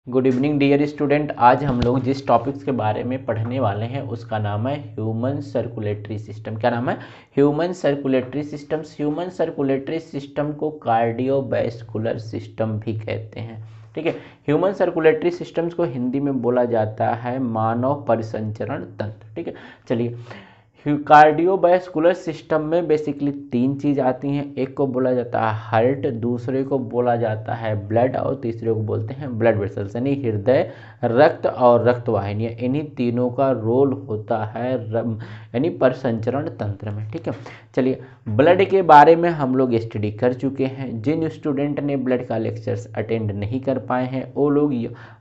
Good evening dear student. आज हम लोग जिस टॉपिक्स के बारे में पढ़ने वाले हैं उसका नाम है ह्यूमन सर्कुलेटरी सिस्टम। क्या नाम है? Human circulatory systems. Human circulatory system को कार्डियोवैस्कुलर सिस्टम भी कहते हैं। ठीक है, ह्यूमन सर्कुलेटरी सिस्टम्स को हिंदी में बोला जाता है मानव परिसंचरण तंत्र। ठीक है, चलिए कार्डियोवैस्कुलर सिस्टम में बेसिकली तीन चीज़ आती हैं। एक को बोला जाता है हार्ट, दूसरे को बोला जाता है ब्लड और तीसरे को बोलते हैं ब्लड वेसल्स, यानी हृदय, रक्त और रक्त वाहिनियाँ। इन्हीं तीनों का रोल होता है यानी परिसंचरण तंत्र में। ठीक है, चलिए ब्लड के बारे में हम लोग स्टडी कर चुके हैं। जिन स्टूडेंट ने ब्लड का लेक्चर्स अटेंड नहीं कर पाए हैं वो लोग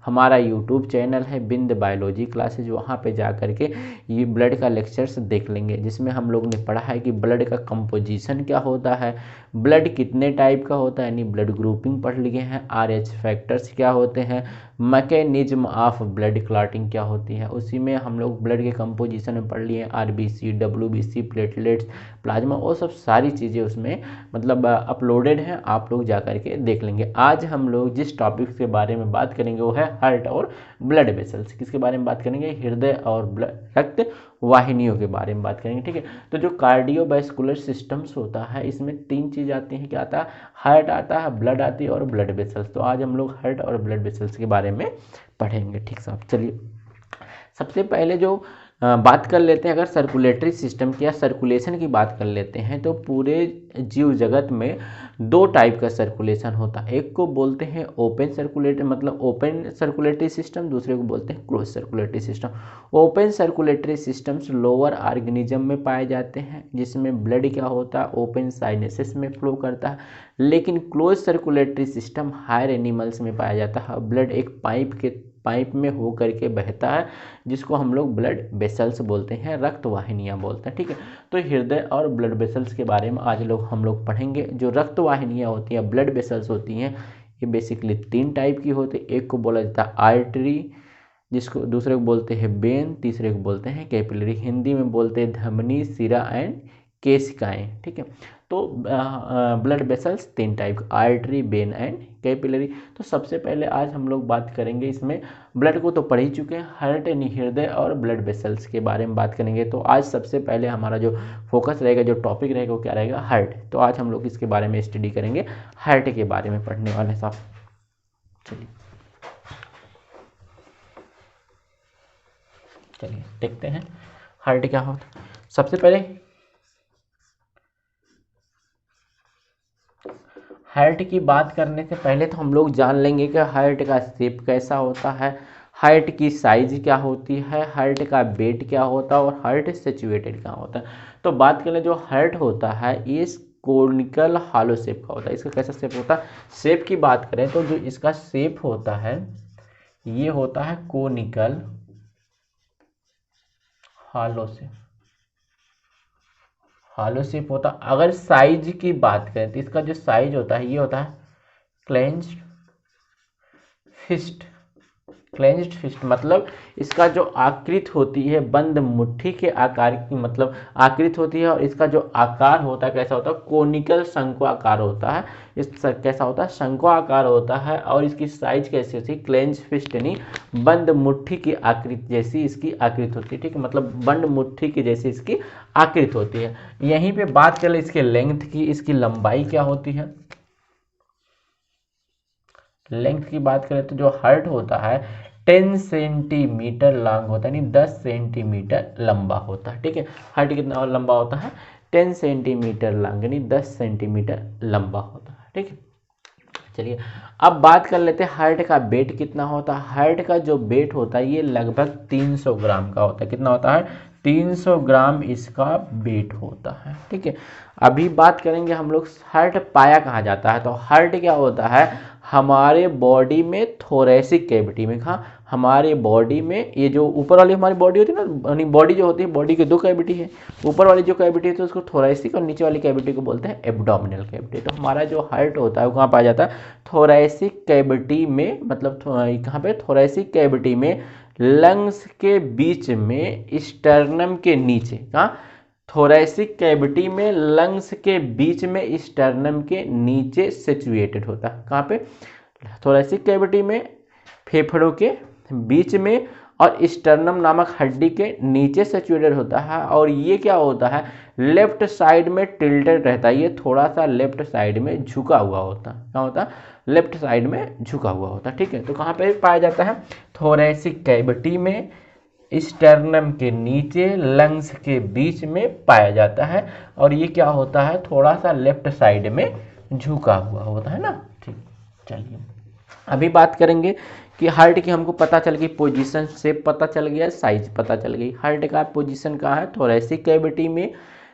हमारा यूट्यूब चैनल है बिंद बायोलॉजी क्लासेज, वहाँ पे जा करके ये ब्लड का लेक्चर्स देख लेंगे, जिसमें हम लोग ने पढ़ा है कि ब्लड का कंपोजिशन क्या होता है, ब्लड कितने टाइप का होता है, यानी ब्लड ग्रुपिंग पढ़ लिए हैं, RH फैक्टर्स क्या होते हैं, मैकेनिज्म ऑफ ब्लड क्लॉटिंग क्या होती है। उसी में हम लोग ब्लड के कंपोजिशन में पढ़ लिए RBC, WBC, प्लेटलेट्स, प्लाज्मा, वो सब सारी चीज़ें उसमें मतलब अपलोडेड हैं, आप लोग जा करके देख लेंगे। आज हम लोग जिस टॉपिक के बारे में बात करेंगे वो है हार्ट और ब्लड वेसल्स। किसके बारे में बात करेंगे? हृदय और रक्त वाहिनियों के बारे में बात करेंगे। ठीक है, तो जो कार्डियोवैस्कुलर सिस्टम्स होता है इसमें तीन चीज़ आती हैं। क्या आता है? हार्ट आता है, ब्लड आती है और ब्लड वेसल्स। तो आज हम लोग हार्ट और ब्लड वेसल्स के बारे में पढ़ेंगे। ठीक साहब, चलिए सबसे पहले जो बात कर लेते हैं, अगर सर्कुलेटरी सिस्टम की या सर्कुलेशन की बात कर लेते हैं तो पूरे जीव जगत में दो टाइप का सर्कुलेशन होता है। एक को बोलते हैं ओपन सर्कुलेटरी मतलब ओपन सर्कुलेटरी सिस्टम, दूसरे को बोलते हैं close circulatory system. Open circulatory systems lower organism में पाए जाते हैं, जिसमें ब्लड क्या होता है ओपन साइनेसिस में फ्लो करता है। लेकिन close circulatory system higher animals में पाया जाता है। ब्लड एक पाइप में हो करके बहता है, जिसको हम लोग ब्लड वेसल्स बोलते हैं, रक्त वाहिनियाँ बोलते हैं। ठीक है, तो हृदय और ब्लड वेसल्स के बारे में आज हम लोग पढ़ेंगे। जो रक्त वाहिनियाँ होती हैं, ब्लड वेसल्स होती हैं, ये बेसिकली तीन टाइप की होती है। एक को बोला जाता है आर्टरी, जिसको दूसरे को बोलते हैं वेन, तीसरे को बोलते हैं कैपिलरी। हिंदी में बोलते हैं धमनी, सिरा एंड केशिकाएँ। ठीक है, तो ब्लड वेसल्स तीन type, artery, when and capillary. तो सबसे पहले आज हम लोग बात करेंगे, इसमें ब्लड को तो पढ़ ही चुके हैं, हार्ट यानी हृदय और ब्लड वेसल्स के बारे में बात करेंगे। तो आज सबसे पहले हमारा जो फोकस रहेगा, जो टॉपिक रहेगा वो क्या रहेगा? हार्ट। तो आज हम लोग इसके बारे में स्टडी करेंगे, हार्ट के बारे में पढ़ने वाले साहब। चलिए देखते हैं हार्ट क्या होता है। सबसे पहले हार्ट की बात करने से पहले तो हम लोग जान लेंगे कि हार्ट का शेप कैसा होता है, हार्ट की साइज क्या होती है, हार्ट का वेट क्या होता है और हार्ट सिचुएटेड कहाँ होता है। तो बात करें, जो हार्ट होता है ये कोनिकल हॉलो शेप का होता है। इसका कैसा शेप होता है? शेप की बात करें तो जो इसका शेप होता है ये होता है conical hollow shape, hollow shape होता। अगर साइज की बात करें तो इसका जो साइज होता है ये होता है क्लेंज्ड फिस्ट। क्लेंज्ड फिस्ट मतलब इसका जो आकृति होती है बंद मुट्ठी के आकार की मतलब आकृति होती है, और इसका जो आकार होता है कैसा होता है? कोनिकल शंकु आकार होता है। इस कैसा होता है? शंकु आकार होता है। और इसकी साइज कैसी होती है? क्लेंज फिस्ट यानी बंद मुट्ठी की आकृति जैसी इसकी आकृति होती है। ठीक है, मतलब बंद मुट्ठी की जैसी इसकी आकृति होती है। यहीं पे बात करें इसके लेंथ की, इसकी लंबाई क्या होती है? लेंथ की बात करें तो जो हार्ट होता है 10 सेंटीमीटर लॉन्ग होता है, यानी 10 सेंटीमीटर लंबा होता है। ठीक है, हार्ट कितना लंबा होता है? 10 सेंटीमीटर लॉन्ग यानी 10 सेंटीमीटर लंबा होता है। ठीक है, चलिए अब बात कर लेते हैं हार्ट का वेट कितना होता है। हार्ट का जो वेट होता है ये लगभग 300 ग्राम का होता है। कितना होता है? 300 ग्राम इसका वेट होता है। ठीक है, अभी बात करेंगे हम लोग हार्ट पाया कहाँ जाता है। तो हार्ट क्या होता है? हमारे बॉडी में थोरेसिक कैविटी में, कहाँ? हमारे बॉडी में, ये जो ऊपर वाली हमारी बॉडी होती है ना, यानी बॉडी जो होती है, बॉडी के दो कैविटी है। ऊपर वाली जो कैविटी है तो उसको थोरेसिक, और नीचे वाली कैविटी को बोलते हैं एब्डोमिनल कैविटी। तो हमारा जो हार्ट होता है वो कहाँ पाया जाता है? थोरेसिक कैविटी में, मतलब कहाँ पे? थोरेसिक कैविटी में, लंग्स के बीच में, स्टर्नम के नीचे। कहाँ? थोरेसिक कैविटी में, लंग्स के बीच में, स्टर्नम के नीचे सिचुएटेड होता है। कहाँ पे? थोरेसिक कैविटी में, फेफड़ों के बीच में और स्टर्नम नामक हड्डी के नीचे सिचुएटेड होता है। और ये क्या होता है, लेफ्ट साइड में टिल्टेड रहता है, ये थोड़ा सा लेफ्ट साइड में झुका हुआ होता है। क्या होता है, लेफ्ट साइड में झुका हुआ होता है। ठीक है, तो कहाँ पे पाया जाता है, थोरैसिक कैविटी में, स्टर्नम के नीचे, लंग्स के बीच में पाया जाता है। और ये क्या होता है, थोड़ा सा लेफ्ट साइड में झुका हुआ होता है ना। ठीक, चलिए अभी बात करेंगे कि हार्ट की हमको पता चल गई पोजीशन, शेप पता चल गया, साइज पता चल गई। हार्ट का पोजीशन कहाँ है, थोरैसिक कैविटी में,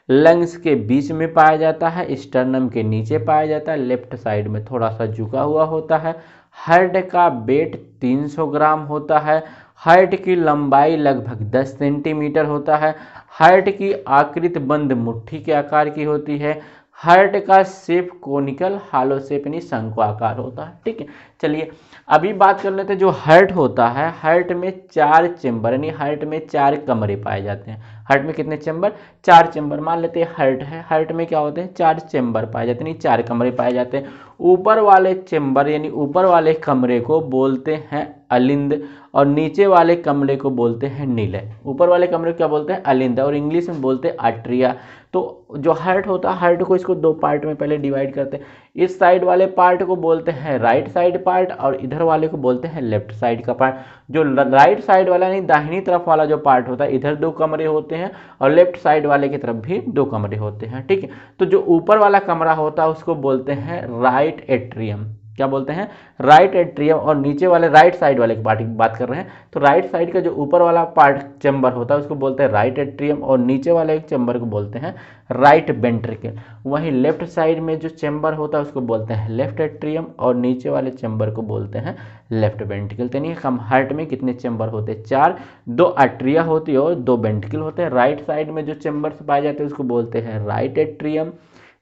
लंग्स के बीच में पाया जाता है, स्टर्नम के नीचे पाया जाता है, लेफ्ट साइड में थोड़ा सा झुका हुआ होता है। हार्ट का वेट 300 ग्राम होता है। हार्ट की लंबाई लगभग 10 सेंटीमीटर होता है। हार्ट की आकृति बंद मुट्ठी के आकार की होती है। हार्ट का शेप कोनिकल हालो शेप यानी शंकु आकार होता है। ठीक है, चलिए अभी बात कर लेते हैं जो हार्ट होता है, हार्ट में 4 चेम्बर यानी हार्ट में 4 कमरे पाए जाते हैं। हार्ट में कितने चेम्बर, 4 चेम्बर। मान लेते हैं हार्ट है, हार्ट में क्या होते हैं, 4 चेम्बर पाए जाते हैं, यानी 4 कमरे पाए जाते हैं। ऊपर वाले चेम्बर यानी ऊपर वाले कमरे को बोलते हैं अलिंद और नीचे वाले कमरे को बोलते हैं निलय। ऊपर वाले कमरे को क्या बोलते हैं, अलिंद, और इंग्लिश में बोलते हैं आर्ट्रिया। तो जो हार्ट होता है, हार्ट को इसको 2 पार्ट में पहले डिवाइड करते हैं। इस साइड वाले पार्ट को बोलते हैं राइट साइड पार्ट और इधर वाले को बोलते हैं लेफ्ट साइड का पार्ट। जो राइट साइड वाला यानी दाहिनी तरफ वाला जो पार्ट होता है, इधर 2 कमरे होते हैं और लेफ्ट साइड वाले की तरफ भी 2 कमरे होते हैं। ठीक है, तो जो ऊपर वाला कमरा होता है उसको बोलते हैं राइट एट्रियम। क्या बोलते हैं, राइट एट्रियम। और नीचे वाले राइट साइड वाले की बात कर रहे हैं, तो राइट साइड का जो ऊपर वाला पार्ट चैम्बर होता है उसको बोलते हैं राइट एट्रियम और नीचे वाले चैम्बर को बोलते हैं राइट वेंट्रिकल। वहीं लेफ्ट साइड में जो चैम्बर होता है उसको बोलते हैं लेफ्ट एट्रियम और नीचे वाले चैम्बर को बोलते हैं लेफ्ट वेंट्रिकल। तो नहीं, हम हार्ट में कितने चैम्बर होते हैं, 4, 2 आर्ट्रिया होती है और 2 वेंट्रिकल होते हैं। राइट साइड में जो चैम्बर पाए जाते हैं उसको बोलते हैं राइट एट्रियम,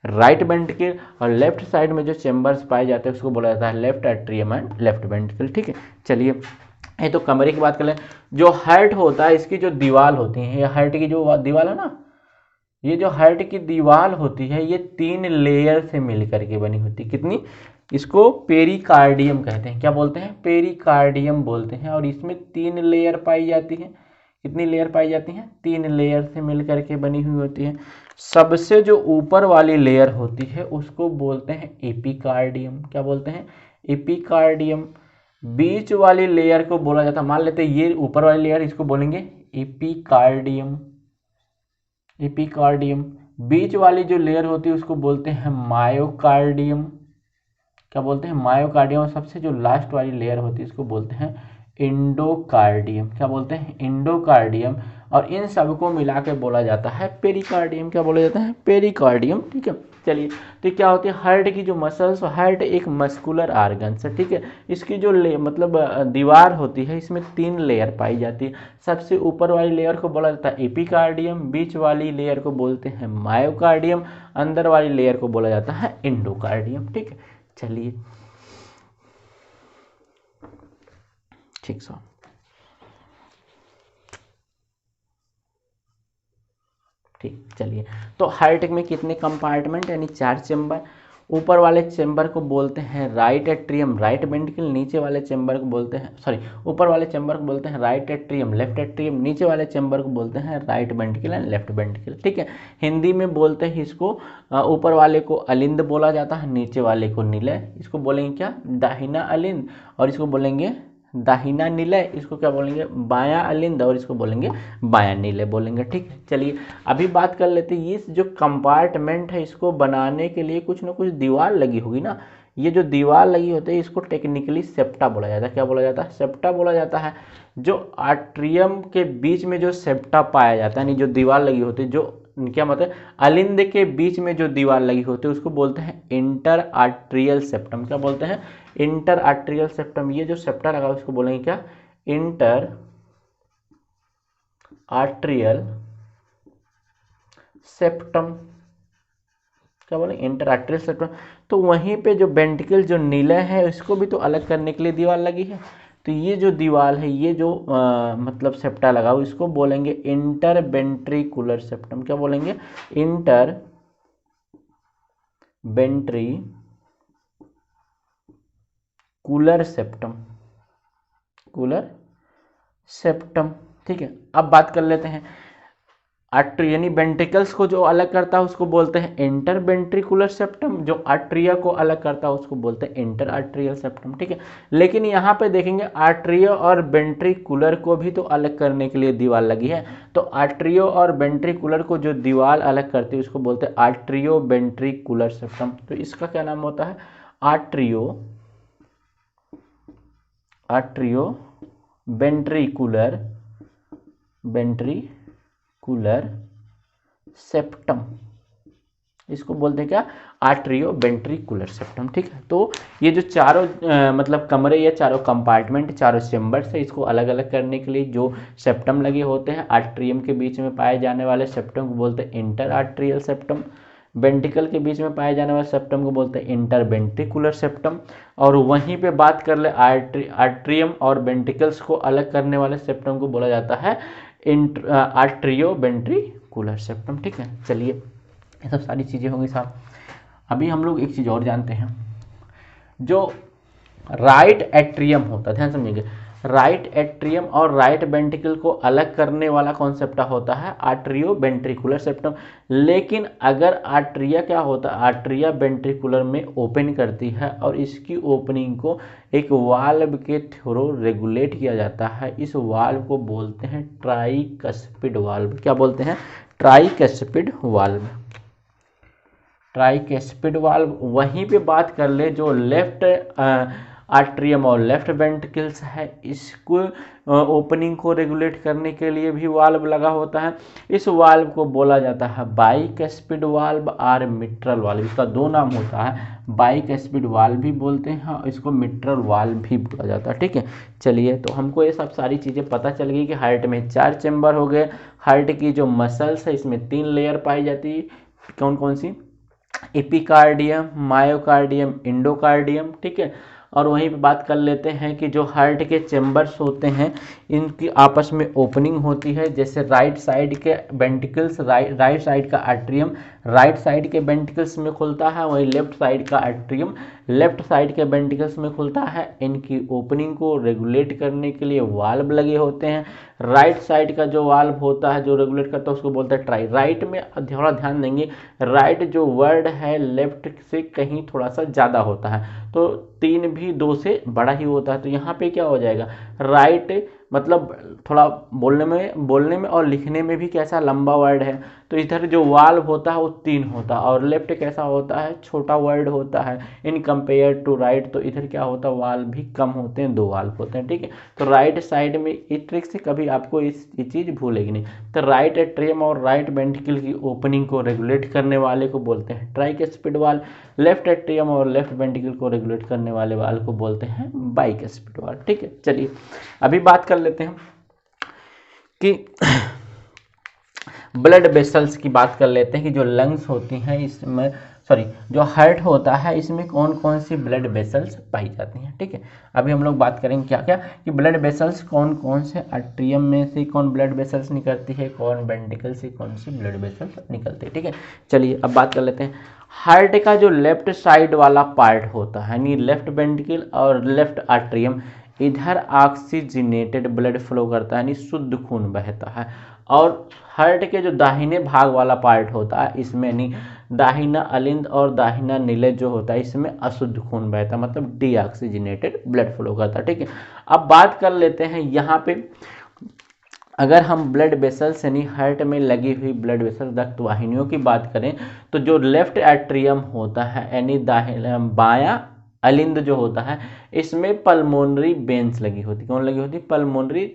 राइट वेंट्रिकल, और लेफ्ट साइड में जो चैम्बर्स पाए जाते हैं उसको बोला जाता है left atrium and left ventricle. ठीक है, चलिए ये तो कमरे की बात कर लें। जो हार्ट होता है इसकी जो दीवार होती है, ये हार्ट की जो दीवार है ना, ये जो हार्ट की दीवार होती है ये 3 लेयर से मिलकर के बनी होती है। कितनी, इसको पेरिकार्डियम कहते हैं। क्या बोलते हैं, पेरिकार्डियम बोलते हैं। और इसमें 3 लेयर पाई जाती है। कितनी लेयर पाई जाती हैं, 3 लेयर से मिलकर के बनी हुई होती है। सबसे जो ऊपर वाली लेयर होती है उसको बोलते हैं एपिकार्डियम। क्या बोलते हैं, एपिकार्डियम। बीच वाली लेयर को बोला जाता है, मान लेते हैं ये ऊपर वाली लेयर, इसको बोलेंगे एपिकार्डियम, एपिकार्डियम। बीच वाली जो लेयर होती है उसको बोलते हैं मायोकार्डियम। क्या बोलते हैं, मायोकार्डियम। और सबसे जो लास्ट वाली लेयर होती है इसको बोलते हैं इंडोकार्डियम। क्या बोलते हैं, इंडोकार्डियम। और इन सबको मिला के बोला जाता है पेरिकार्डियम। क्या बोला जाता है, पेरिकार्डियम। ठीक है, चलिए तो क्या होती है, हार्ट की जो मसल्स, हार्ट एक मस्कुलर आर्गन्स है। ठीक है, इसकी जो मतलब दीवार होती है इसमें 3 लेयर पाई जाती है। सबसे ऊपर वाली लेयर को बोला जाता है एपिकार्डियम, बीच वाली लेयर को बोलते हैं मायोकार्डियम, अंदर वाली लेयर को बोला जाता है इंडोकार्डियम। ठीक है, चलिए ठीक सो ठीक, चलिए तो हार्ट में कितने कंपार्टमेंट यानी 4 चेम्बर। ऊपर वाले चेम्बर को बोलते हैं राइट एट्रियम, राइट वेंट्रिकल। नीचे वाले चेम्बर को बोलते हैं, सॉरी, ऊपर वाले चेम्बर को बोलते हैं राइट एट्रियम, लेफ्ट एट्रियम। नीचे वाले चेम्बर को बोलते हैं right ventricle and left ventricle. ठीक है, हिंदी में बोलते हैं इसको, ऊपर वाले को अलिंद बोला जाता है, नीचे वाले को निलय। इसको बोलेंगे क्या, दाहिना अलिंद, और इसको बोलेंगे दाहिना निलय। इसको क्या बोलेंगे, बायां अलिंद, और इसको बोलेंगे बायां निलय बोलेंगे। ठीक है, चलिए अभी बात कर लेते हैं, ये जो कंपार्टमेंट है इसको बनाने के लिए कुछ ना कुछ दीवार लगी होगी ना। ये जो दीवार लगी होती है इसको टेक्निकली सेप्टा बोला जाता है। क्या बोला जाता है, सेप्टा बोला जाता है। जो आर्ट्रियम के बीच में जो सेप्टा पाया जाता है, यानी जो दीवार लगी होती है, जो क्या मतलब अलिंद के बीच में जो दीवार लगी होती है उसको बोलते हैं इंटर आर्ट्रियल सेप्टम। क्या बोलते हैं, इंटर आर्ट्रियल सेप्टम। ये जो सेप्टा लगा उसको बोलेंगे क्या, इंटर आर्ट्रियल सेप्टम। क्या बोले, इंटर आर्ट्रियल सेप्टम। तो वहीं पे जो वेंट्रिकल जो निलय है इसको भी तो अलग करने के लिए दीवार लगी है। तो ये जो दीवार है, ये जो मतलब सेप्टा लगा हो इसको बोलेंगे इंटर वेंट्रिकुलर सेप्टम। क्या बोलेंगे, inter ventricular septum. Ventricular septum. ठीक है, अब बात कर लेते हैं आर्टरी यानी वेंट्रिकल्स को जो अलग करता है उसको बोलते हैं इंटर वेंट्रिकुलर सेप्टम, जो आर्ट्रिया को अलग करता है उसको बोलते हैं इंटर आर्ट्रियल सेप्टम। ठीक है, लेकिन यहाँ पे देखेंगे आर्ट्रिया और वेंट्रिकुलर को भी तो अलग करने के लिए दीवार लगी है, तो आर्ट्रियो और वेंट्रिकुलर को जो दीवार अलग करती है उसको बोलते हैं आर्ट्रियो वेंट्रिकुलर सेप्टम। तो इसका क्या नाम होता है, आर्ट्रियो वेंट्रिकुलर सेप्टम, इसको बोलते हैं क्या, आर्ट्रियो वेंट्रिकुलर सेप्टम। ठीक है, तो ये जो चारों मतलब कमरे या चारों कंपार्टमेंट, चारों चेम्बर्स है, इसको अलग अलग करने के लिए जो सेप्टम लगे होते हैं, आर्ट्रियम के बीच में पाए जाने वाले सेप्टम को बोलते हैं इंटर आर्ट्रियल सेप्टम, वेंट्रिकल के बीच में पाए जाने वाले सेप्टम को बोलते हैं इंटर वेंट्रिकुलर सेप्टम, और वहीं पे बात कर ले आर्ट्रियम और वेंट्रिकल्स को अलग करने वाले सेप्टम को बोला जाता है आर्ट्रियो वेंट्रिकुलर सेप्टम। ठीक है, चलिए ये सब सारी चीज़ें होंगी साहब। अभी हम लोग एक चीज़ और जानते हैं, जो राइट एट्रियम होता है, ध्यान समझिएगा, राइट एट्रियम और राइट वेंट्रिकल को अलग करने वाला कौन सेप्टा होता है, आर्ट्रियो वेंट्रिकुलर सेप्टम। लेकिन अगर आर्ट्रिया क्या होता है, आर्ट्रिया वेंट्रिकुलर में ओपन करती है और इसकी ओपनिंग को एक वाल्व के थ्रू रेगुलेट किया जाता है, इस वाल्व को बोलते हैं ट्राइकस्पिड वाल्व। क्या बोलते हैं, ट्राइकस्पिड वाल्व, ट्राइकस्पिड वाल्व। वहीं पे बात कर ले जो लेफ्ट आर्ट्रियम और लेफ्ट वेंट्रिकल्स है, इसको ओपनिंग को रेगुलेट करने के लिए भी वाल्व लगा होता है, इस वाल्व को बोला जाता है बाइकस्पिड वाल्व और मिट्रल वाल्व। इसका दो नाम होता है, बाइकस्पिड वाल्व भी बोलते हैं और इसको मिट्रल वाल्व भी बोला जाता है। ठीक है, चलिए तो हमको ये सब सारी चीज़ें पता चल गई कि हार्ट में 4 चेम्बर हो गए, हार्ट की जो मसल्स है इसमें 3 लेयर पाई जाती है, कौन कौन सी, एपिकार्डियम, मायोकार्डियम, इंडोकार्डियम। ठीक है, और वहीं पे बात कर लेते हैं कि जो हार्ट के चेम्बर्स होते हैं इनकी आपस में ओपनिंग होती है, जैसे राइट साइड के वेंट्रिकल्स, राइट साइड का आर्ट्रियम राइट साइड के वेंट्रिकल्स में खुलता है, वहीं लेफ्ट साइड का आर्ट्रियम लेफ्ट साइड के वेंट्रिकल्स में खुलता है। इनकी ओपनिंग को रेगुलेट करने के लिए वाल्व लगे होते हैं। राइट साइड का जो वाल्व होता है जो रेगुलेट करता है उसको बोलते हैं ट्राई। राइट में थोड़ा ध्यान देंगे, राइट जो वर्ड है लेफ्ट से कहीं थोड़ा सा ज़्यादा होता है, तो 3 भी 2 से बड़ा ही होता है, तो यहाँ पे क्या हो जाएगा, राइट मतलब थोड़ा बोलने में और लिखने में भी कैसा लंबा वर्ड है, तो इधर जो वाल्व होता है वो 3 होता है, और लेफ्ट कैसा होता है, छोटा वर्ड होता है इन कंपेयर टू राइट, तो इधर क्या होता है, वाल्व भी कम होते हैं, 2 वाल्व होते हैं। ठीक है, तो राइट साइड में इस ट्रिक से कभी आपको ये चीज़ भूलेगी नहीं। तो राइट एट्रियम और राइट वेंट्रिकल की ओपनिंग को रेगुलेट करने वाले को बोलते हैं ट्राइकस्पिड वाल्व, लेफ्ट एट्रियम और लेफ्ट वेंट्रिकल को रेगुलेट करने वाले वाल्व को बोलते हैं बाइकस्पिड वाल्व। ठीक है, चलिए अभी बात कर लेते हैं कि ब्लड वेसल्स की बात कर लेते हैं कि जो लंग्स होती हैं इसमें, जो हार्ट होता है इसमें कौन कौन सी ब्लड वेसल्स पाई जाती हैं। ठीक है, अभी हम लोग बात करेंगे क्या क्या कि ब्लड वेसल्स कौन कौन से, आर्ट्रियम में से कौन ब्लड वेसल्स निकलती है, कौन वेंट्रिकल से कौन सी ब्लड वेसल्स निकलती है। ठीक है, चलिए अब बात कर लेते हैं हार्ट का जो लेफ्ट साइड वाला पार्ट होता है यानी लेफ्ट वेंट्रिकल और लेफ्ट आर्ट्रियम, इधर ऑक्सीजनेटेड ब्लड फ्लो करता है यानी शुद्ध खून बहता है, और हार्ट के जो दाहिने भाग वाला पार्ट होता है इसमें यानी दाहिना अलिंद और दाहिना नीले जो होता है इसमें अशुद्ध खून बहता है, मतलब डीऑक्सीजनेटेड ब्लड फ्लो करता है। ठीक है, अब बात कर लेते हैं यहाँ पे अगर हम ब्लड वेसल्स यानी हार्ट में लगी हुई ब्लड वेसल रक्त वाहिनियों की बात करें, तो जो लेफ्ट एट्रियम होता है यानी बायां अलिंद जो होता है इसमें पल्मोनरी वेन्स लगी होती, कौन लगी होती, पल्मोनरी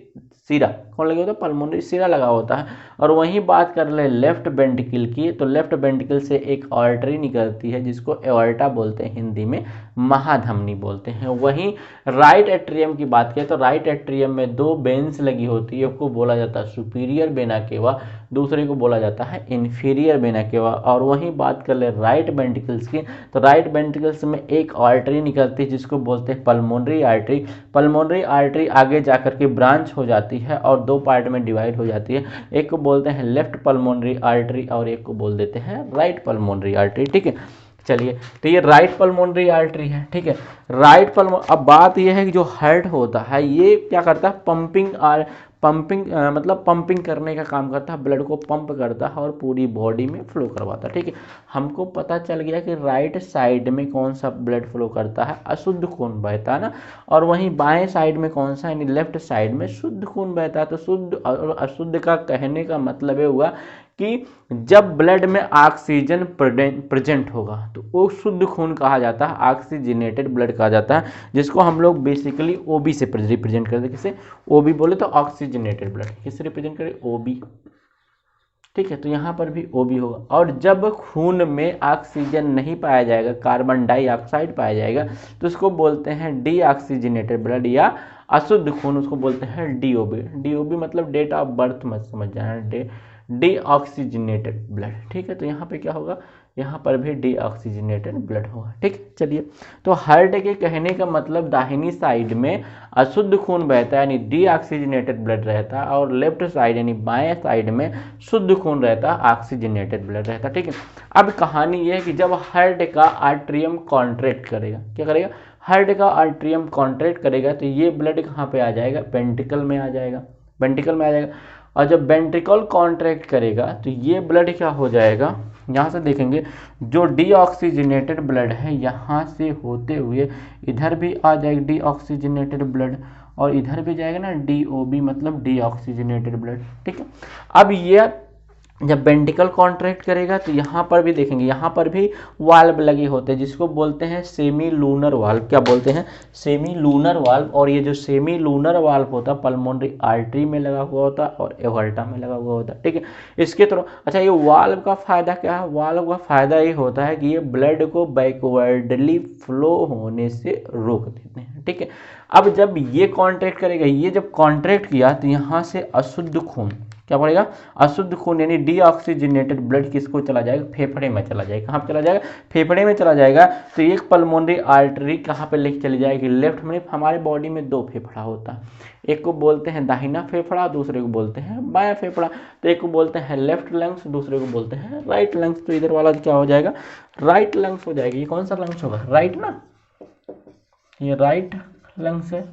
सिरा, कौन लगी होता है, पल्मोनरी सिरा लगा होता है। और वहीं बात कर ले लेफ्ट वेंट्रिकल की, तो लेफ्ट वेंट्रिकल से एक आर्टरी निकलती है जिसको एओर्टा बोलते हैं, हिंदी में महाधमनी बोलते हैं। वहीं राइट एट्रियम की बात करें तो राइट एट्रियम में 2 वेन्स लगी होती है, एक को बोला जाता है सुपीरियर वेना केवा, दूसरे को बोला जाता है इन्फीरियर वेना केवा। और वहीं बात कर ले राइट वेंट्रिकल्स की, तो राइट वेंट्रिकल्स में एक आर्टरी निकलती है जिसको बोलते हैं पल्मोनरी आर्टरी। पल्मोनरी आर्टरी आगे जाकर के ब्रांच हो जाती है और 2 पार्ट में डिवाइड हो जाती है, एक को बोलते हैं लेफ्ट पल्मोनरी आर्टरी और एक को बोल देते हैं राइट पल्मोनरी आर्टरी। ठीक है, चलिए, तो ये राइट पल्मोनरी आर्टरी है, ठीक है। राइट पल्मो अब बात ये है कि जो हार्ट होता है ये क्या करता है, मतलब पंपिंग करने का काम करता है, ब्लड को पंप करता है और पूरी बॉडी में फ्लो करवाता है, ठीक है। हमको पता चल गया कि राइट साइड में कौन सा ब्लड फ्लो करता है, अशुद्ध खून बहता है ना, और वहीं बाएं साइड में कौन सा, यानी लेफ्ट साइड में शुद्ध खून बहता है। तो शुद्ध और अशुद्ध का कहने का मतलब ये हुआ कि जब ब्लड में ऑक्सीजन प्रेजेंट होगा तो वो शुद्ध खून कहा जाता है, ऑक्सीजनेटेड ब्लड कहा जाता है, जिसको हम लोग बेसिकली ओबी से रिप्रेजेंट करते हैं। किसे ओबी बोले तो ऑक्सीजनेटेड ब्लड, किससे रिप्रेजेंट करें, ओबी, ठीक है। तो यहाँ पर भी ओबी होगा। और जब खून में ऑक्सीजन नहीं पाया जाएगा, कार्बन डाइऑक्साइड पाया जाएगा, तो उसको बोलते हैं डीऑक्सीजनेटेड ब्लड या अशुद्ध खून, उसको बोलते हैं डीओबी। डीओबी मतलब डेट ऑफ बर्थ मत समझ जाना, डीऑक्सीजनेटेड ब्लड, ठीक है। तो यहाँ पे क्या होगा, यहाँ पर भी डीऑक्सीजनेटेड ब्लड होगा, ठीक। चलिए, तो हार्ट के कहने का मतलब दाहिनी साइड में अशुद्ध खून बहता है यानी डीऑक्सीजनेटेड ब्लड रहता है, और लेफ्ट साइड यानी बाएं साइड में शुद्ध खून रहता है, ऑक्सीजनेटेड ब्लड रहता है, ठीक है। अब कहानी ये है कि जब हार्ट का आर्ट्रियम कॉन्ट्रैक्ट करेगा, क्या करेगा, हार्ट का आर्ट्रियम कॉन्ट्रैक्ट करेगा, तो ये ब्लड कहाँ पे आ जाएगा, वेंट्रिकल में आ जाएगा, वेंट्रिकल में आ जाएगा। और जब वेंट्रिकल कॉन्ट्रैक्ट करेगा तो ये ब्लड क्या हो जाएगा, यहाँ से देखेंगे जो डीऑक्सीजनेटेड ब्लड है यहाँ से होते हुए इधर भी आ जाएगा डीऑक्सीजनेटेड ब्लड, और इधर भी जाएगा ना डीओबी मतलब डीऑक्सीजनेटेड ब्लड, ठीक है। अब ये जब वेंट्रिकल कॉन्ट्रैक्ट करेगा तो यहाँ पर भी देखेंगे, यहाँ पर भी वाल्व लगे होते हैं जिसको बोलते हैं सेमी लूनर वाल्व। क्या बोलते हैं, सेमी लूनर वाल्व। और ये जो सेमी लूनर वाल्व होता है पल्मोनरी आर्टरी में लगा हुआ होता है और एवर्टा में लगा हुआ होता है, ठीक है। इसके थ्रू अच्छा, ये वाल्व का फायदा क्या है, वाल्व का फायदा ये होता है कि ये ब्लड को बैकवर्डली फ्लो होने से रोक देते हैं, ठीक है। अब जब ये कॉन्ट्रैक्ट करेगा, ये जब कॉन्ट्रैक्ट किया तो यहाँ से अशुद्ध खून क्या पड़ेगा, अशुद्ध खून यानी डीऑक्सीजनेटेड ब्लड किसको चला जाएगा, फेफड़े में चला जाएगा। कहाँ पे चला जाएगा, फेफड़े में चला जाएगा। तो एक पल्मोनरी आर्टरी कहाँ पे लेके चली जाएगी, लेफ्ट में। हमारे बॉडी में दो फेफड़ा होता है, एक को बोलते हैं दाहिना फेफड़ा, दूसरे को बोलते हैं बायां फेफड़ा। तो एक को बोलते हैं लेफ्ट लंग्स, दूसरे को बोलते हैं राइट लंग्स। तो इधर वाला क्या हो जाएगा, राइट लंग्स हो जाएगी। ये कौन सा लंग्स होगा, राइट ना, ये राइट लंग्स है।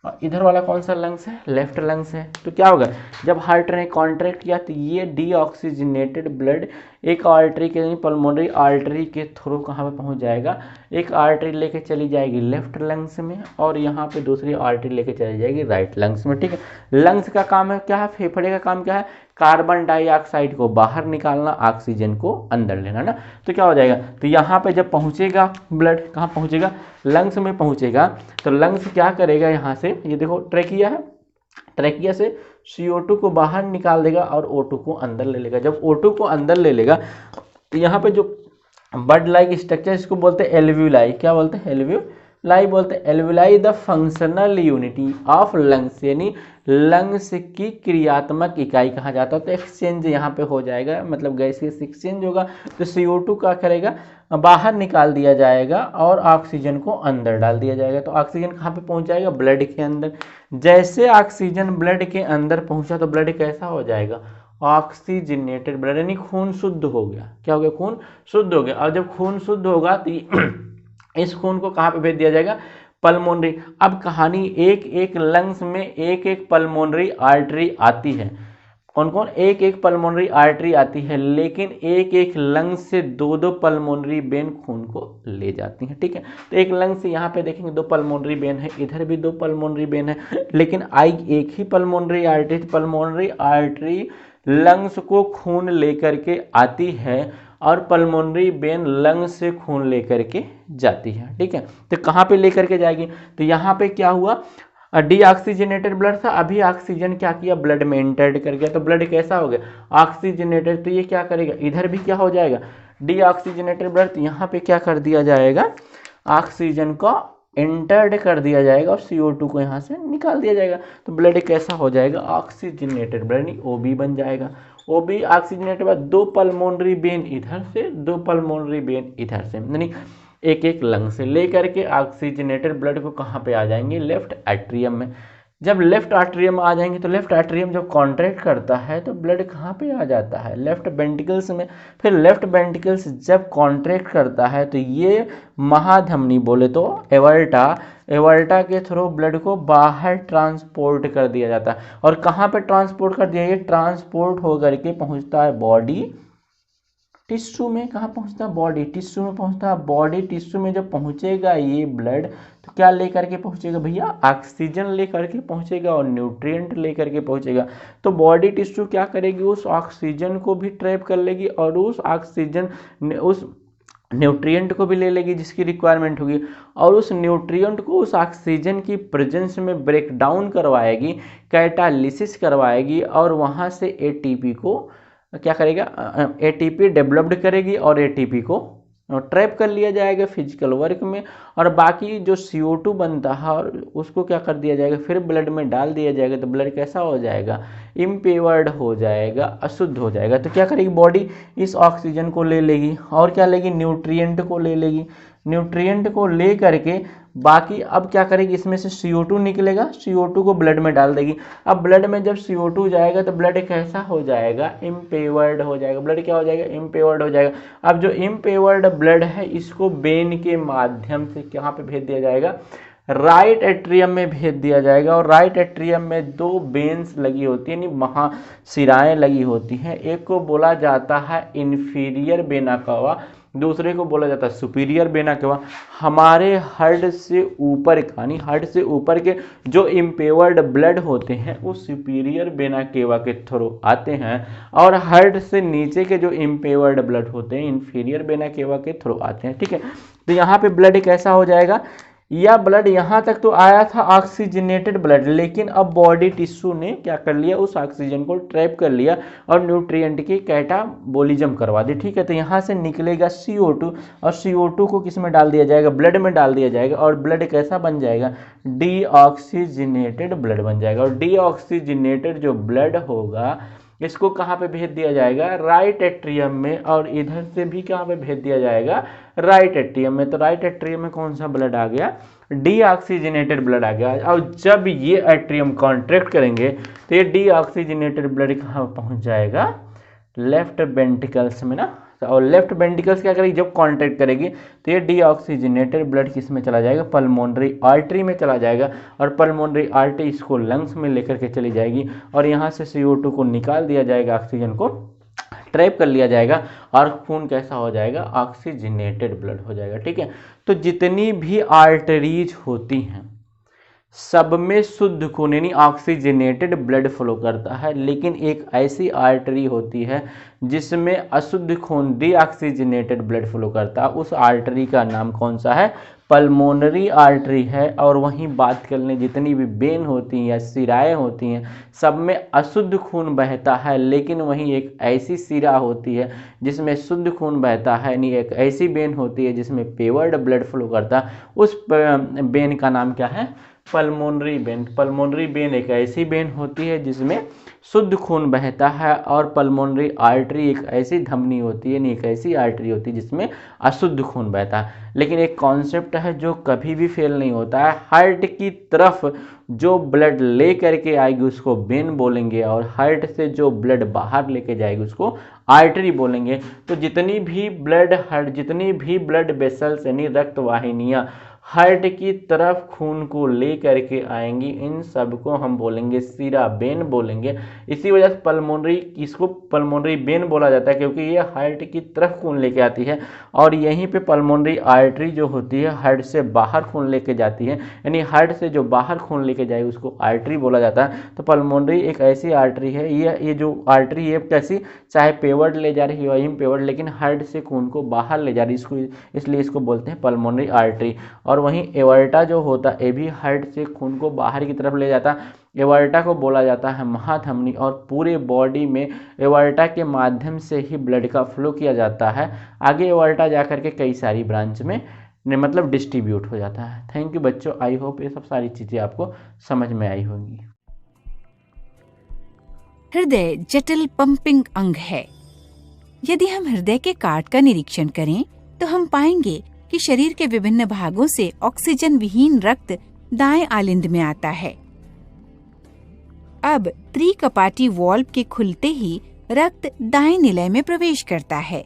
और इधर वाला कौन सा लंग्स है, लेफ्ट लंग्स है। तो क्या होगा, जब हार्ट ने कॉन्ट्रैक्ट किया तो ये डीऑक्सीजनेटेड ब्लड एक आर्टरी के यानी पल्मोनरी आर्टरी के थ्रू कहाँ पे पहुँच जाएगा, एक आर्टरी लेके चली जाएगी लेफ्ट लंग्स में, और यहाँ पे दूसरी आर्टरी लेके चली जाएगी राइट लंग्स में, ठीक है। लंग्स का काम है क्या है, फेफड़े का काम क्या है, कार्बन डाइऑक्साइड को बाहर निकालना, ऑक्सीजन को अंदर लेना ना। तो क्या हो जाएगा, तो यहाँ पे जब पहुँचेगा ब्लड, कहाँ पहुँचेगा, लंग्स में पहुँचेगा। तो लंग्स क्या करेगा, यहाँ से ये देखो ट्रेकिया है, ट्रेकिया से CO2 को बाहर निकाल देगा और O2 को अंदर ले लेगा। जब O2 को अंदर ले लेगा तो यहाँ पे जो बर्ड लाइक स्ट्रक्चर, इसको बोलते हैं एल्व्यूलाई। क्या बोलते हैं, एल्व्यूलाई बोलते हैं। Alveoli the functional unity of lungs, यानी लंग्स की क्रियात्मक इकाई कहा जाता है। तो एक्सचेंज यहाँ पे हो जाएगा, मतलब गैसेस एक्सचेंज होगा। तो CO2 क्या करेगा, बाहर निकाल दिया जाएगा और ऑक्सीजन को अंदर डाल दिया जाएगा। तो ऑक्सीजन कहाँ पे पहुँच जाएगा, ब्लड के अंदर। जैसे ऑक्सीजन ब्लड के अंदर पहुँचा तो ब्लड कैसा हो जाएगा, ऑक्सीजनेटेड ब्लड, यानी खून शुद्ध हो गया। क्या हो गया, खून शुद्ध हो गया। और जब खून शुद्ध होगा तो इस खून को कहाँ पे भेज दिया जाएगा, पल्मोनरी। अब कहानी, एक एक लंग्स में एक एक पल्मोनरी आर्टरी आती है। कौन कौन, एक एक पल्मोनरी आर्टरी आती है, लेकिन एक एक लंग्स से दो दो पल्मोनरी वेन खून को ले जाती हैं, ठीक है। तो एक लंग से यहाँ पे देखेंगे दो पल्मोनरी वेन है, इधर भी दो पल्मोनरी वेन है, लेकिन एक ही पल्मोनरी आर्टरी लंग्स को खून लेकर के आती है और पल्मोनरी वेन लंग्स से खून लेकर के जाती है, ठीक है। तो कहाँ पे लेकर के जाएगी, तो यहाँ पे क्या हुआ, डीऑक्सीजनेटेड ब्लड था, अभी ऑक्सीजन क्या किया, ब्लड में इंटर्ड कर गया। तो ब्लड कैसा हो गया, ऑक्सीजनेटेड। तो ये क्या करेगा, इधर भी क्या हो जाएगा, डीऑक्सीजनेटेड ब्लड। तो यहाँ पे क्या कर दिया जाएगा, ऑक्सीजन को इंटर्ड कर दिया जाएगा और CO2 को यहाँ से निकाल दिया जाएगा। तो ब्लड कैसा हो जाएगा, ऑक्सीजनेटेड ब्लड, यानी OB बन जाएगा। OB ऑक्सीजनेटेड बाद दो पल्मोनरी वेन इधर से, दो पल्मोनरी वेन इधर से, यानी एक एक लंग से लेकर के ऑक्सीजनेटेड ब्लड को कहाँ पे आ जाएंगे, लेफ्ट एट्रियम में। जब लेफ्ट आर्टरियम आ जाएंगे तो लेफ्ट आर्टरियम जब कॉन्ट्रैक्ट करता है तो ब्लड कहाँ पे आ जाता है, लेफ्ट वेंट्रिकल्स में। फिर लेफ्ट वेंट्रिकल्स जब कॉन्ट्रैक्ट करता है तो ये महाधमनी बोले तो एवर्टा के थ्रू ब्लड को बाहर ट्रांसपोर्ट कर दिया जाता है। और कहाँ पे ट्रांसपोर्ट कर दिया, ये ट्रांसपोर्ट होकर के पहुँचता है बॉडी टिश्यू में। कहाँ पहुँचता है, बॉडी टिश्यू में पहुँचता है। बॉडी टिश्यू में जब पहुँचेगा ये ब्लड तो क्या लेकर के पहुँचेगा भैया, ऑक्सीजन लेकर के पहुँचेगा और न्यूट्रिएंट लेकर के पहुँचेगा। तो बॉडी टिश्यू क्या करेगी, उस ऑक्सीजन को भी ट्रैप कर लेगी और उस न्यूट्रिएंट को भी ले लेगी जिसकी रिक्वायरमेंट होगी, और उस न्यूट्रिएंट को उस ऑक्सीजन की प्रेजेंस में ब्रेक डाउन करवाएगी, कैटालिसिस करवाएगी, और वहाँ से एटीपी को क्या करेगा, एटीपी डेवलप्ड करेगी और एटीपी को ट्रैप कर लिया जाएगा फिजिकल वर्क में। और बाकी जो CO2 बनता है और उसको क्या कर दिया जाएगा, फिर ब्लड में डाल दिया जाएगा। तो ब्लड कैसा हो जाएगा, इम्पेवर्ड हो जाएगा, अशुद्ध हो जाएगा। तो क्या करेगी बॉडी, इस ऑक्सीजन को ले लेगी और क्या लेगी, न्यूट्रिएंट को ले लेगी। न्यूट्रिएंट को ले करके बाकी अब क्या करेगी, इसमें से CO2 निकलेगा, CO2 को ब्लड में डाल देगी। अब ब्लड में जब CO2 जाएगा तो ब्लड कैसा हो जाएगा, इम्पेवर्ड हो जाएगा। ब्लड क्या हो जाएगा, इम्पेवर्ड हो जाएगा। अब जो इम्पेवर्ड ब्लड है इसको वेन के माध्यम से कहाँ पे भेज दिया जाएगा, राइट एट्रियम में भेज दिया जाएगा। और राइट एट्रियम में 2 वेन्स लगी होती है, यानी महाशिराएं लगी होती हैं। एक को बोला जाता है इंफीरियर वेना कावा, दूसरे को बोला जाता है सुपीरियर वेना कावा। हमारे हार्ट से ऊपर का, यानी हार्ट से ऊपर के जो इम्पेवर्ड ब्लड होते हैं वो सुपीरियर वेना केवा के थ्रू आते हैं, और हार्ट से नीचे के जो इम्पेवर्ड ब्लड होते हैं इंफीरियर वेना केवा के थ्रू आते हैं। ठीक है, तो यहाँ पे ब्लड कैसा हो जाएगा, या ब्लड यहाँ तक तो आया था ऑक्सीजनेटेड ब्लड, लेकिन अब बॉडी टिश्यू ने क्या कर लिया, उस ऑक्सीजन को ट्रैप कर लिया और न्यूट्रिएंट की कैटाबोलिज्म करवा दी। ठीक है, तो यहाँ से निकलेगा CO2 और CO2 को किस में डाल दिया जाएगा, ब्लड में डाल दिया जाएगा, और ब्लड कैसा बन जाएगा, डीऑक्सीजनेटेड ब्लड बन जाएगा। और डीऑक्सीजनेटेड जो ब्लड होगा इसको कहाँ पे भेज दिया जाएगा, राइट एट्रियम में, और इधर से भी कहाँ पे भेज दिया जाएगा, राइट एट्रियम में। तो राइट एट्रियम में कौन सा ब्लड आ गया, डीऑक्सीजनेटेड ब्लड आ गया। और जब ये एट्रियम कॉन्ट्रैक्ट करेंगे तो ये डीऑक्सीजनेटेड ब्लड कहाँ पहुँच जाएगा, लेफ्ट वेंट्रिकल्स में ना। और लेफ्ट वेंट्रिकल्स क्या करेगी, जब कॉन्ट्रैक्ट करेगी तो ये डीऑक्सीजनेटेड ब्लड किस में चला जाएगा, पल्मोनरी आर्टरी में चला जाएगा, और पल्मोनरी आर्टरी इसको लंग्स में लेकर के चली जाएगी, और यहाँ से CO2 को निकाल दिया जाएगा, ऑक्सीजन को ट्रैप कर लिया जाएगा, और खून कैसा हो जाएगा, ऑक्सीजनेटेड ब्लड हो जाएगा। ठीक है, तो जितनी भी आर्टरीज होती हैं सब में शुद्ध खून यानी ऑक्सीजनेटेड ब्लड फ्लो करता है, लेकिन एक ऐसी आर्टरी होती है जिसमें अशुद्ध खून डीऑक्सीजनेटेड ब्लड फ्लो करता है। उस आर्टरी का नाम कौन सा है, पल्मोनरी आर्टरी है। और वहीं बात कर लें जितनी भी वेन होती हैं या शिराएँ होती हैं सब में अशुद्ध खून बहता है, लेकिन वहीं एक ऐसी शिरा होती है जिसमें शुद्ध खून बहता है, यानी एक ऐसी वेन होती है जिसमें पेवर्ड ब्लड फ्लो करता है। उस वेन का नाम क्या है, पल्मोनरी वेन। पल्मोनरी वेन एक ऐसी वेन होती है जिसमें शुद्ध खून बहता है, और पल्मोनरी आर्टरी एक ऐसी धमनी होती है, एक ऐसी आर्टरी होती है जिसमें अशुद्ध खून बहता है। लेकिन एक कॉन्सेप्ट है जो कभी भी फेल नहीं होता है, हार्ट की तरफ जो ब्लड ले करके आएगी उसको वेन बोलेंगे, और हार्ट से जो ब्लड बाहर लेके जाएगी उसको आर्टरी बोलेंगे। तो जितनी भी ब्लड वेसल्स यानी रक्त वाहिनियाँ हार्ट की तरफ खून को ले करके आएंगी, इन सब को हम बोलेंगे शिरा वेन बोलेंगे। इसी वजह से इसको पल्मोनरी वेन बोला जाता है, क्योंकि ये हार्ट की तरफ खून लेके आती है, और यहीं पे पल्मोनरी आर्टरी जो होती है हार्ट से बाहर खून लेके जाती है, यानी हार्ट से जो बाहर खून लेके जाए उसको आर्टरी बोला जाता है। तो पल्मोनरी एक ऐसी आर्टरी है, ये जो आर्टरी है कैसी, चाहे पेवर्ड ले जा रही है या इम्पेवर्ड, लेकिन हार्ट से खून को बाहर ले जा रही है, इसलिए इसको बोलते हैं पल्मोनरी आर्टरी। और वहीं एवर्टा जो होता है ये भी हार्ट से खून को बाहर की तरफ ले जाता है, एवर्टा को बोला जाता है महाधमनी, और पूरे बॉडी में एवर्टा के माध्यम से ही ब्लड का फ्लो किया जाता है। आगे एवर्टा जाकर के कई सारी ब्रांच में मतलब डिस्ट्रीब्यूट हो जाता है। थैंक यू बच्चों, आई होप ये सब सारी चीज़ें आपको समझ में आई होंगी। हृदय जटिल पंपिंग अंग है। यदि हम हृदय के कार्ड का निरीक्षण करें तो हम पाएंगे कि शरीर के विभिन्न भागों से ऑक्सीजन विहीन रक्त दाएं आलिंद में आता है। अब त्रिकपाटी वॉल्व के खुलते ही रक्त दाएं निलय में प्रवेश करता है।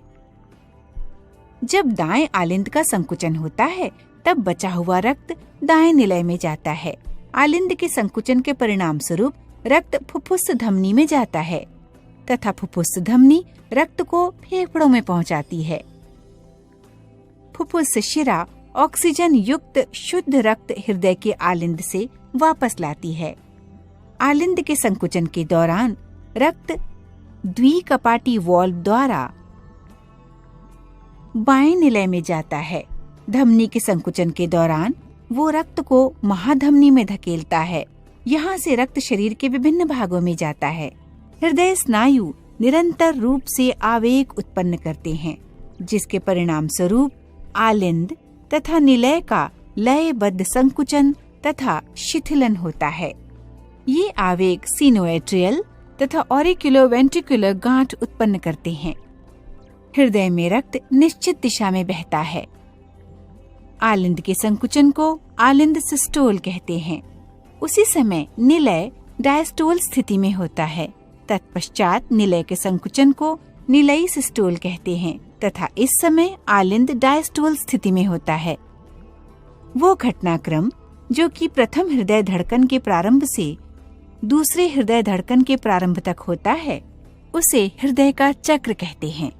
जब दाएं आलिंद का संकुचन होता है तब बचा हुआ रक्त दाएं निलय में जाता है। आलिंद के संकुचन के परिणाम स्वरूप रक्त फुफ्फुस धमनी में जाता है तथा फुफ्फुस धमनी रक्त को फेफड़ों में पहुंचाती है। फुफ्फुस शिरा ऑक्सीजन युक्त शुद्ध रक्त हृदय के आलिंद से वापस लाती है। आलिंद के संकुचन के दौरान रक्त द्विकपाटी वॉल्व द्वारा बाएं निलय में जाता है। धमनी के संकुचन के दौरान वो रक्त को महाधमनी में धकेलता है। यहाँ से रक्त शरीर के विभिन्न भागों में जाता है। हृदय स्नायु निरंतर रूप से आवेग उत्पन्न करते हैं, जिसके परिणाम स्वरूप आलिंद तथा निलय का लयबद्ध संकुचन तथा शिथिलन होता है। ये आवेग सिनोएट्रियल तथा ऑरिक्युलो-वेंट्रिकुलर गांठ उत्पन्न करते हैं। हृदय में रक्त निश्चित दिशा में बहता है। आलिंद के संकुचन को आलिंद सिस्टोल कहते हैं। उसी समय निलय डायस्टोल स्थिति में होता है। तत्पश्चात निलय के संकुचन को निलयी सिस्टोल कहते हैं तथा इस समय आलिंद डायस्टोल स्थिति में होता है। वो घटनाक्रम जो कि प्रथम हृदय धड़कन के प्रारंभ से दूसरे हृदय धड़कन के प्रारंभ तक होता है, उसे हृदय का चक्र कहते हैं।